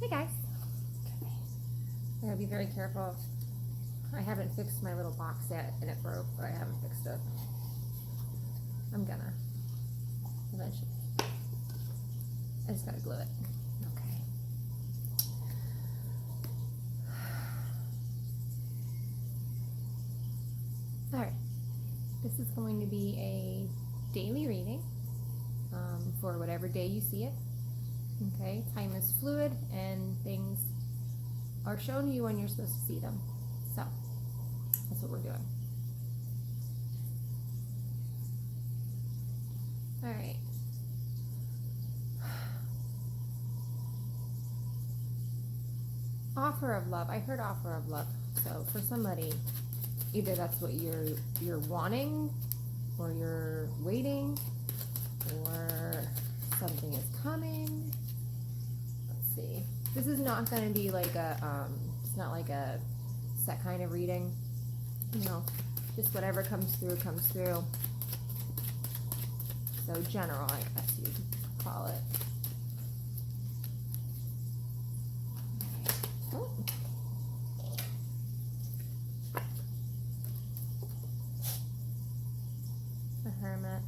Hey guys. Okay. I gotta be very careful. I haven't fixed my little box yet and it broke, but I haven't fixed it. I'm gonna eventually. I just gotta glue it. Okay. Alright. This is going to be a daily reading for whatever day you see it. Okay, time is fluid and things are shown to you when you're supposed to see them. So, that's what we're doing. Alright. Offer of love. I heard offer of love. So for somebody, either that's what you're wanting, or you're waiting, or something is coming. Let's see. This is not going to be like a, it's not like a set kind of reading. You know, just whatever comes through, comes through. So general, I guess you'd call it. Oh. The Hermit.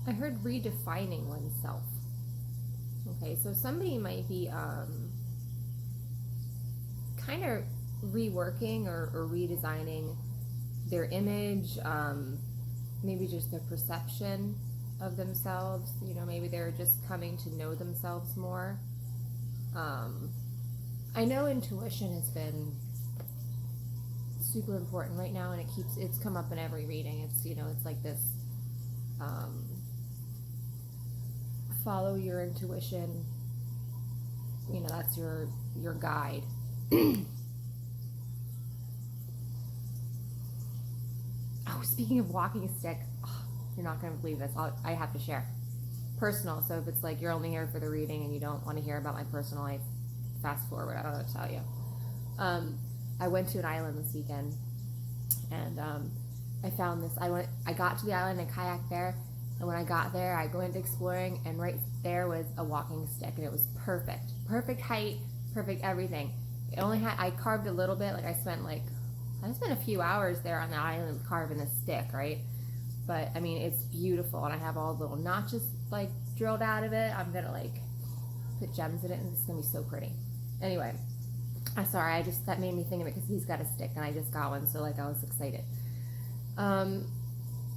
I heard redefining oneself. Okay, so somebody might be kind of reworking or redesigning their image, maybe just their perception of themselves. You know, maybe they're just coming to know themselves more. I know intuition has been super important right now, and it's come up in every reading. It's, you know, it's like this, follow your intuition. You know, that's your guide. Oh, speaking of walking stick, oh, you're not going to believe this. I have to share. Personal, so if it's like you're only here for the reading and you don't want to hear about my personal life, fast forward. I don't know what to tell you. I went to an island this weekend, and I found this. I got to the island and kayaked there, and when I got there, I went exploring, and right there was a walking stick, and it was perfect. Perfect height, perfect everything. It only had, I carved a little bit, like I spent a few hours there on the island carving a stick, right? But I mean, it's beautiful, and I have all the little notches like drilled out of it. I'm gonna like put gems in it, and it's gonna be so pretty. Anyway, I'm sorry, that made me think of it because he's got a stick and I just got one, so like I was excited.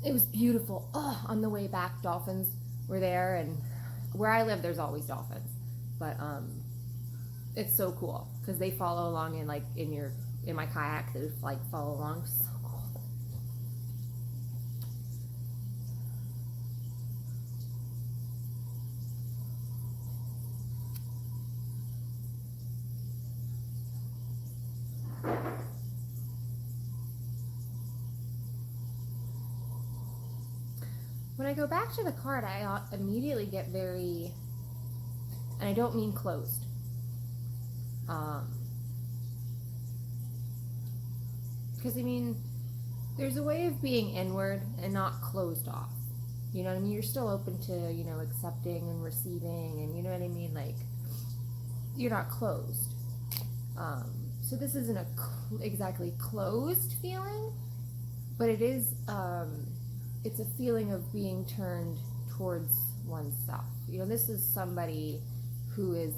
It was beautiful. Oh, on the way back, dolphins were there, and where I live, there's always dolphins. But it's so cool because they follow along in my kayak. They like follow along. So cool. When I go back to the card, I immediately get very, and I don't mean closed. Because I mean, there's a way of being inward and not closed off. You know what I mean? You're still open to, you know, accepting and receiving, and you know what I mean? Like, you're not closed. So this isn't exactly closed feeling, but it is, it's a feeling of being turned towards oneself. You know, this is somebody who is,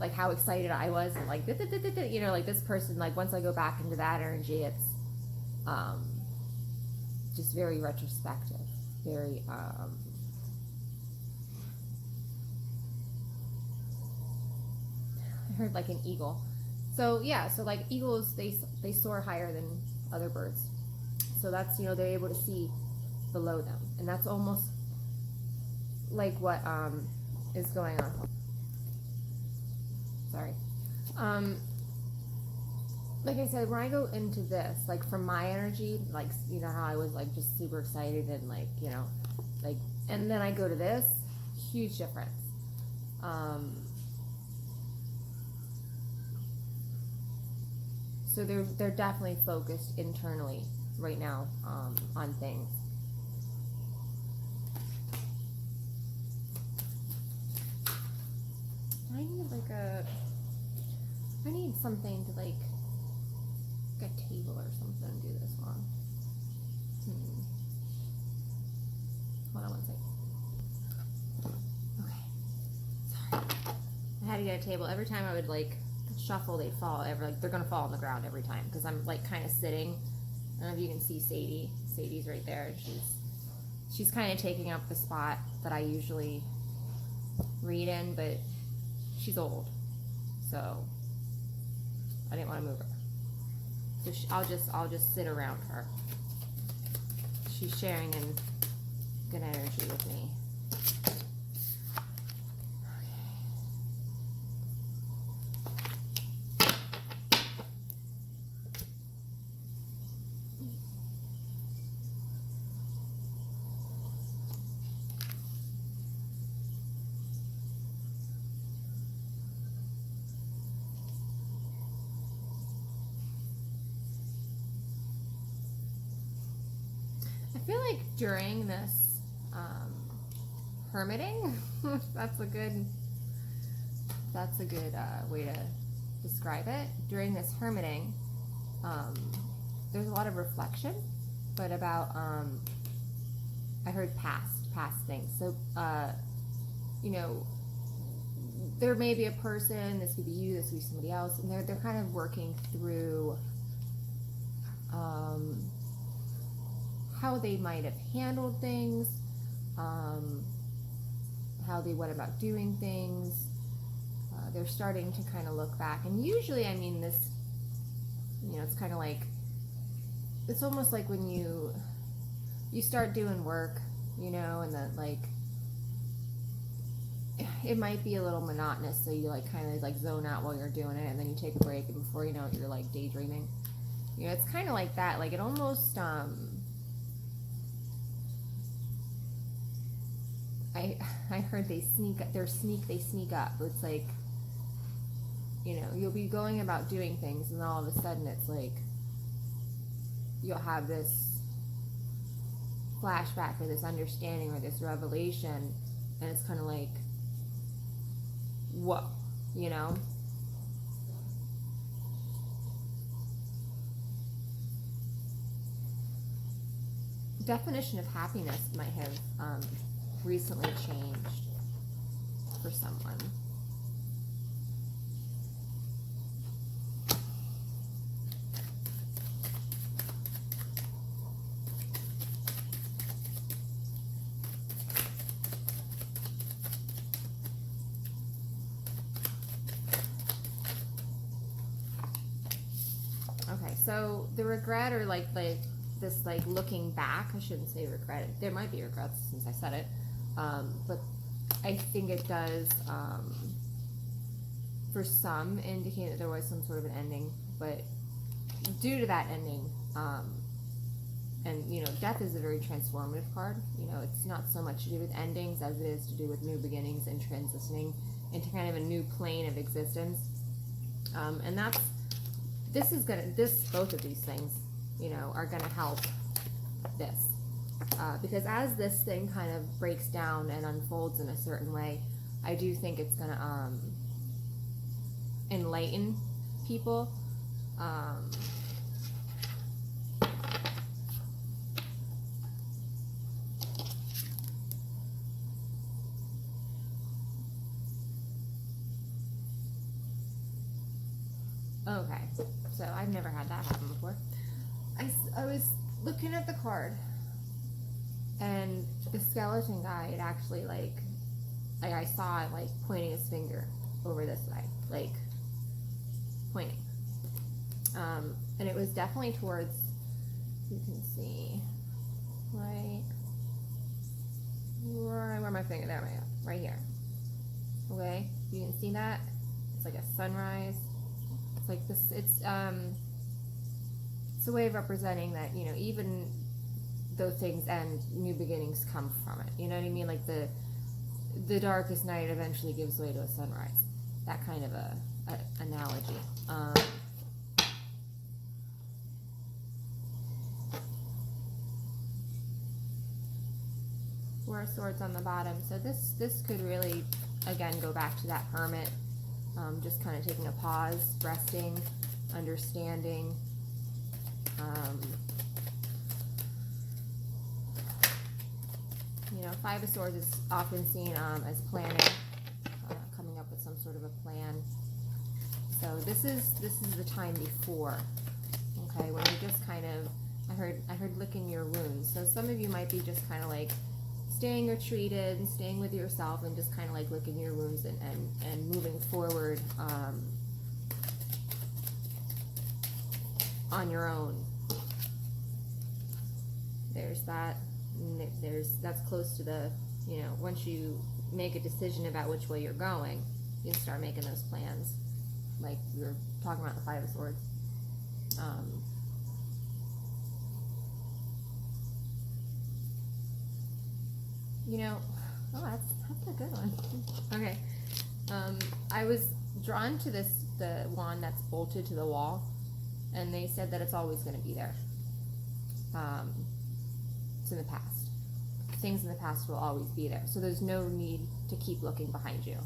like how excited I was, and like, you know, like this person, like once I go back into that energy, it's just very retrospective, very, I heard like an eagle. So yeah, so like eagles, they soar higher than other birds. So that's, you know, they're able to see below them. And that's almost like what is going on. Sorry. Like I said, when I go into this, like from my energy, like, you know how I was like just super excited and like, you know, like, and then I go to this, huge difference. So they're definitely focused internally right now on things. I need something to like a table or something to do this on. Hold on one second. Okay. Sorry. I had to get a table. Every time I would like shuffle, they'd fall. They're gonna fall on the ground every time because I'm like kind of sitting. I don't know if you can see Sadie. Sadie's right there. She's kind of taking up the spot that I usually read in, but she's old, so I didn't want to move her. So I'll just sit around her. She's sharing in good energy with me. I feel like during this hermiting, that's a good way to describe it. During this hermiting, there's a lot of reflection, but about I heard past things. So you know, there may be a person. This could be you. This could be somebody else, and they're kind of working through how they might have handled things, how they went about doing things. They're starting to kind of look back, and usually, I mean, this, you know, it's kind of like, it's almost like when you start doing work, you know, and then like, it might be a little monotonous, so you like kind of like zone out while you're doing it, and then you take a break, and before you know it, you're like daydreaming. You know, it's kind of like that. Like it almost, I heard they sneak up. They sneak up. It's like, you know, you'll be going about doing things, and all of a sudden it's like you'll have this flashback or this understanding or this revelation, and it's kind of like, whoa, you know. Definition of happiness might have recently changed for someone. Okay, so the regret, or like this like looking back, I shouldn't say regret. There might be regrets since I said it, but I think it does, for some, indicate that there was some sort of an ending. But due to that ending, and you know, death is a very transformative card. You know, it's not so much to do with endings as it is to do with new beginnings and transitioning into kind of a new plane of existence. And both of these things, you know, are going to help this. Because as this thing kind of breaks down and unfolds in a certain way, I do think it's going to enlighten people. Okay, so I've never had that happen before. I was looking at the card, and the skeleton guy had actually like I saw it like pointing his finger over this way, like pointing. And it was definitely towards, you can see, right where my finger, there we go, right here. Okay, you can see that? It's like a sunrise. It's like this, it's a way of representing that, you know, even though things end, new beginnings come from it. You know what I mean? Like the darkest night eventually gives way to a sunrise. That kind of a analogy. Four of Swords on the bottom. So this could really, again, go back to that hermit. Just kind of taking a pause, resting, understanding. You know, Five of Swords is often seen as planning, coming up with some sort of a plan. So this is the time before. Okay, when you're just kind of, I heard licking your wounds. So some of you might be just kind of like staying retreated and staying with yourself and just kind of like licking your wounds and moving forward on your own. There's that. That's close to the, you know, once you make a decision about which way you're going, you can start making those plans. Like we were talking about the Five of Swords. You know, oh, that's a good one. Okay. I was drawn to the wand that's bolted to the wall, and they said that it's always going to be there. It's in the past. Things in the past will always be there. So there's no need to keep looking behind you.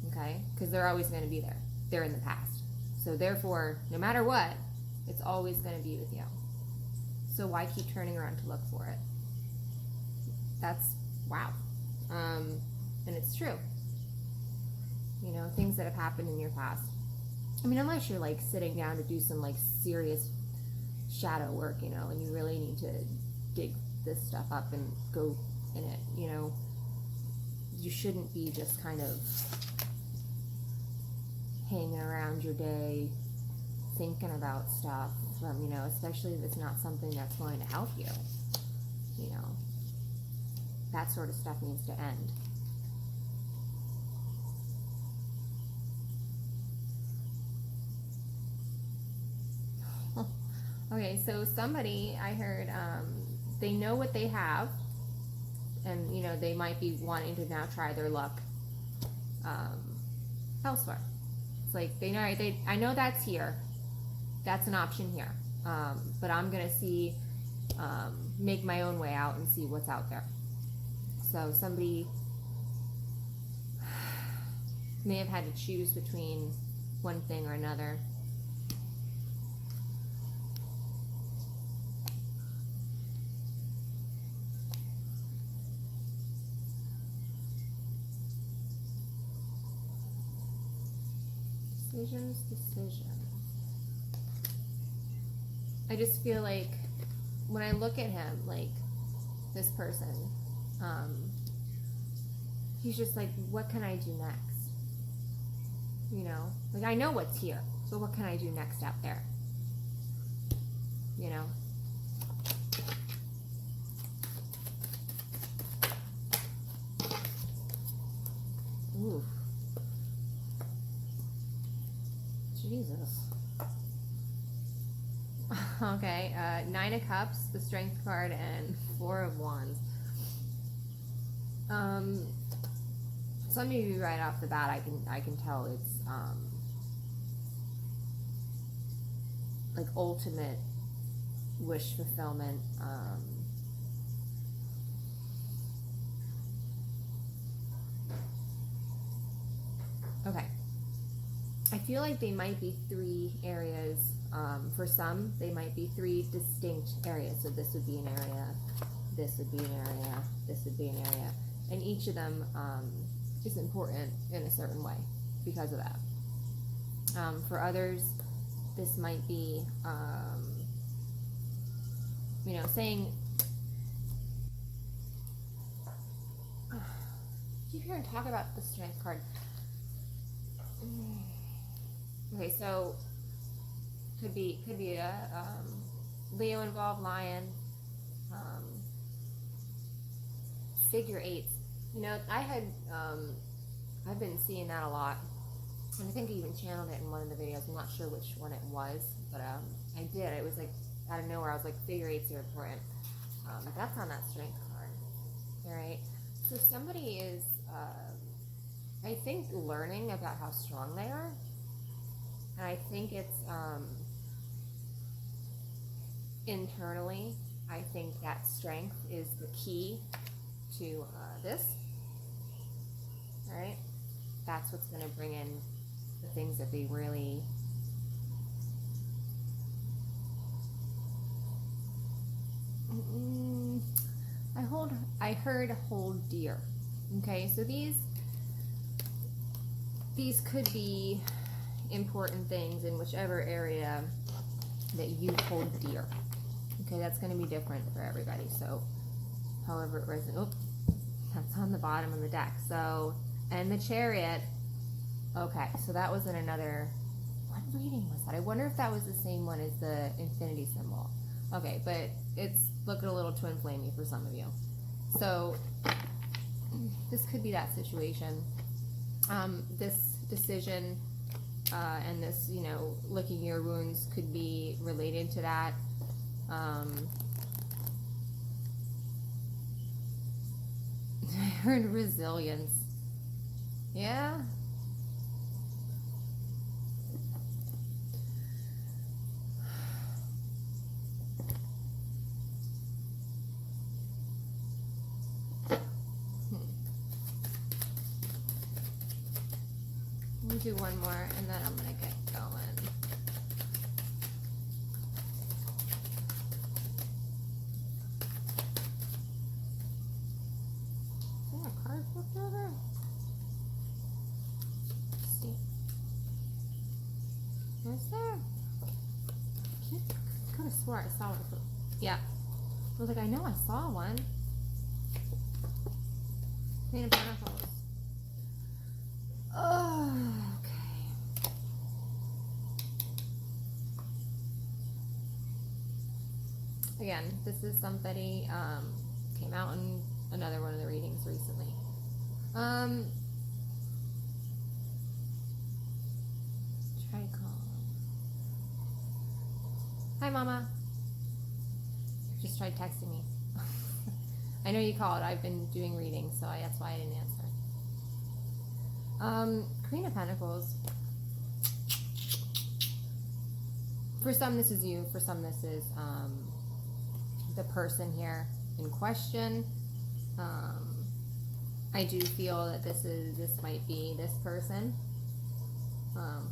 Okay? Because they're always going to be there. They're in the past. So therefore, no matter what, it's always going to be with you. So why keep turning around to look for it? That's, wow. And it's true. You know, things that have happened in your past. I mean, unless you're like sitting down to do some like serious shadow work, you know, and you really need to dig this stuff up and go in it, you know, you shouldn't be just kind of hanging around your day thinking about stuff, you know, especially if it's not something that's going to help you, you know. That sort of stuff needs to end. Okay, so somebody, I heard, they know what they have, and, you know, they might be wanting to now try their luck elsewhere. It's like, I know that's here. That's an option here. But I'm going to see, make my own way out and see what's out there. So somebody may have had to choose between one thing or another. Decisions. I just feel like when I look at him, like this person, he's just like, what can I do next? You know, like I know what's here, so what can I do next out there? You know? Ooh. Jesus. Okay, Nine of Cups, the Strength card, and Four of Wands. Some of you right off the bat, I can tell it's like ultimate wish fulfillment. Okay. I feel like they might be three areas. For some, they might be three distinct areas. So this would be an area, this would be an area, this would be an area. And each of them is important in a certain way because of that. For others, this might be, you know, saying, keep hearing talk about the Strength card. Okay, so could be a Leo involved, Lion, figure eights. You know, I've been seeing that a lot, and I think I even channeled it in one of the videos. I'm not sure which one it was, but I did. It was like out of nowhere. I was like, figure eights are important. That's on that Strength card. All right. So somebody is, I think, learning about how strong they are. And I think it's internally, I think that strength is the key to this. All right, that's what's going to bring in the things that they really I heard hold dear. Okay, so these could be important things in whichever area that you hold dear. Okay, that's going to be different for everybody. So however it resonates. Oh, that's on the bottom of the deck. So, and the Chariot. Okay, so that was in another, what reading was that? I wonder if that was the same one as the infinity symbol. Okay, but it's looking a little twin flamey for some of you. So this could be that situation. This decision and this, you know, licking your wounds could be related to that. I heard resilience. Yeah. Let me do one more and then I'm gonna get going. Is there a card flipped over? Let's see. Is there? I could have swore I saw one. Yeah. I was like, I know I saw one. Queen of Pentacles. Oh, okay. Again, this is somebody came out in another one of the readings recently. Try to call. Hi, Mama. Just tried texting me. I know you called. I've been doing readings, so that's why I didn't answer. Queen of Pentacles. For some, this is you. For some, this is the person here in question. I do feel that this might be this person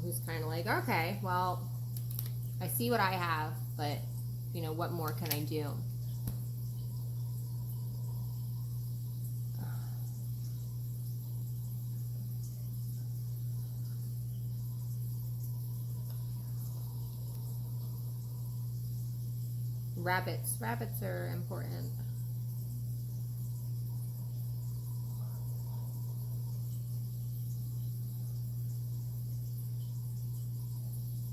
who's kind of like, okay, well, I see what I have, but you know, what more can I do? Rabbits. Rabbits are important.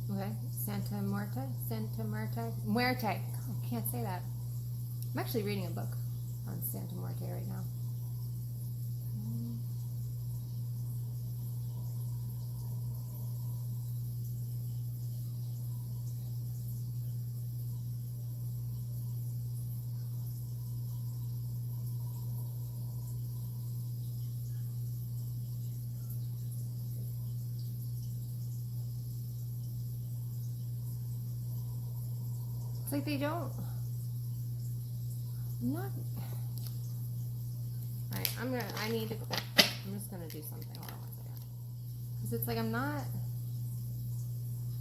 Okay. Santa Muerte. Santa Muerte. Muerte. Oh, I can't say that. I'm actually reading a book on Santa Muerte right now. It's like they don't. I'm not. Alright, I'm just gonna do something. Hold on one second. Because it's like I'm not.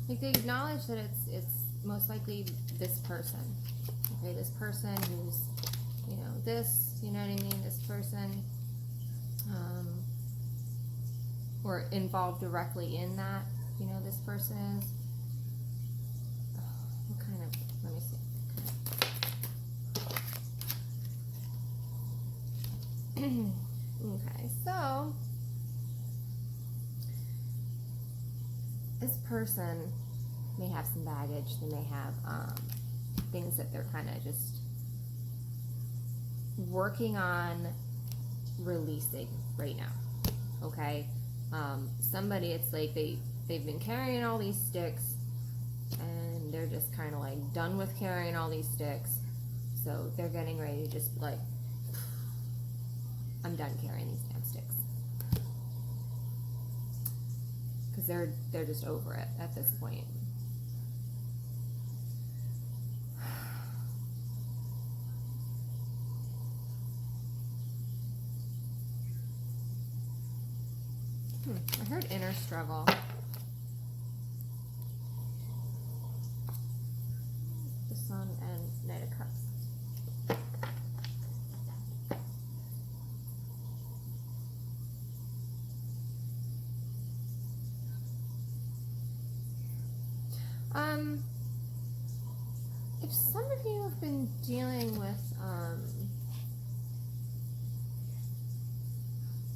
Like they acknowledge that it's most likely this person. Okay, this person who's, you know, this, you know what I mean? This person, or involved directly in that, you know, this person is. What kind of, let me see. Okay, so this person may have some baggage. They may have things that they're kind of just working on releasing right now. Okay, somebody, it's like they've been carrying all these sticks and they're just kind of like done with carrying all these sticks, so they're getting ready to just be like, I'm done carrying these damn sticks, because they're just over it at this point. I heard inner struggle. The Sun and Knight of Cups. If some of you have been dealing with,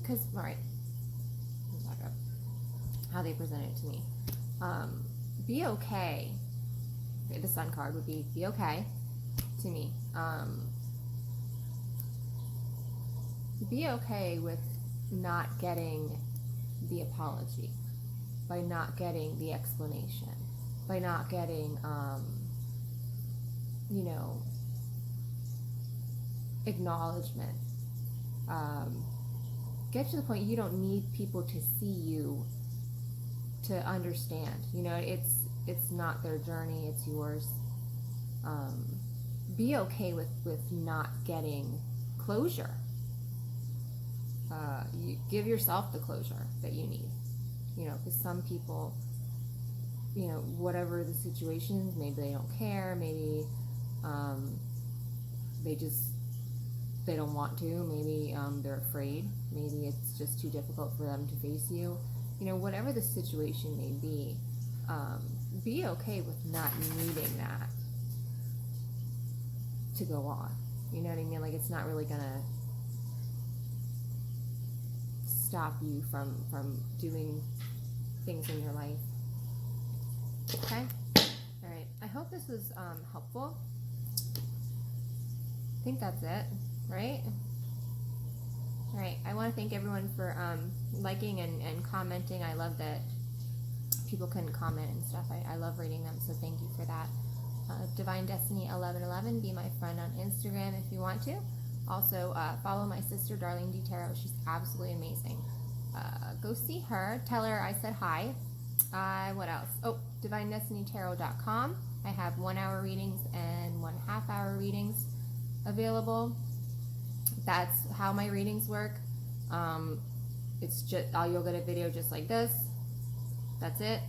because, all right, let's back up. How they present it to me. Be okay. Okay, the Sun card would be okay to me. Be okay with not getting the apology, by not getting the explanation, by not getting, you know, acknowledgement. Get to the point you don't need people to see you to understand. You know, it's not their journey, it's yours. Be okay with not getting closure. You give yourself the closure that you need. You know, because some people, you know, whatever the situation is, maybe they don't care, maybe they don't want to, maybe they're afraid, maybe it's just too difficult for them to face you. You know, whatever the situation may be okay with not needing that to go on. You know what I mean? Like, it's not really gonna stop you from doing things in your life. Okay? All right. I hope this was helpful. I think that's it, right? All right. I want to thank everyone for liking and commenting. I love that people can comment and stuff. I love reading them, so thank you for that. Divine Destiny 1111, be my friend on Instagram if you want to. Also, follow my sister, Darlene D. Tarot. She's absolutely amazing. Go see her. Tell her I said hi. What else? Oh, DivineDestinyTarot.com. I have 1 hour readings and 1/2 hour readings available. That's how my readings work. It's just, you'll get a video just like this. That's it.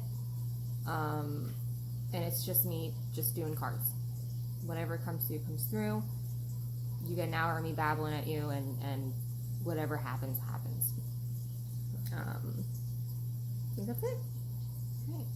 And it's just me just doing cards. Whatever comes through, comes through. You get an hour of me babbling at you, and whatever happens, happens. I think that's it. All right.